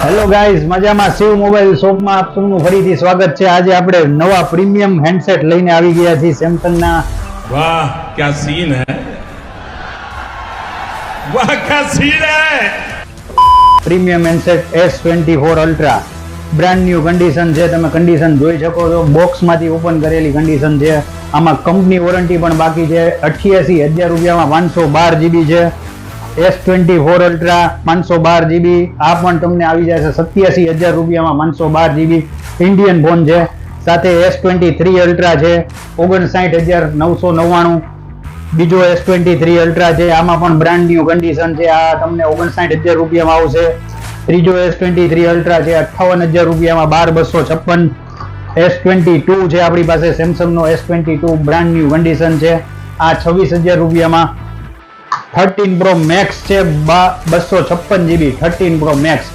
Hello guys, મજામાં? Shiv mobile શોપમાં આપ સૌનું ફરીથી સ્વાગત છે. આજે આપણે નવા પ્રીમિયમ હેન્ડસેટ લઈને આવી ગયા છીએ સેમસંગના. वाह क्या सीन है, वाह क्या सीन है। Premium handset S24 ultra brand new condition છે. તમે કન્ડિશન જોઈ શકો છો. બોક્સમાંથી ઓપન કરેલી કન્ડિશન છે. આમાં કંપની વોરંટી પણ બાકી છે. 88,000 રૂપિયામાં 512 GB છે. S24 ultra 512 GB. આ પણ તમને આવી જાય છે 87,000 રૂપિયામાં 512 GB. ઇન્ડિયન ફોન છે. સાથે S23 અલ્ટ્રા છે 59,999. બીજો S23 અલ્ટ્રા છે. આમાં પણ બ્રાન્ડ ન્યુ કન્ડિશન છે. આ તમને 59,000 રૂપિયામાં આવશે. ત્રીજો S23 અલ્ટ્રા છે 58,000 રૂપિયામાં 12,256. S22 છે આપણી પાસે સેમસંગનો S22 બ્રાન્ડ ન્યુ કન્ડિશન છે. આ 26,000 રૂપિયામાં. 13 Pro Max છે 256 GB 13 Pro Max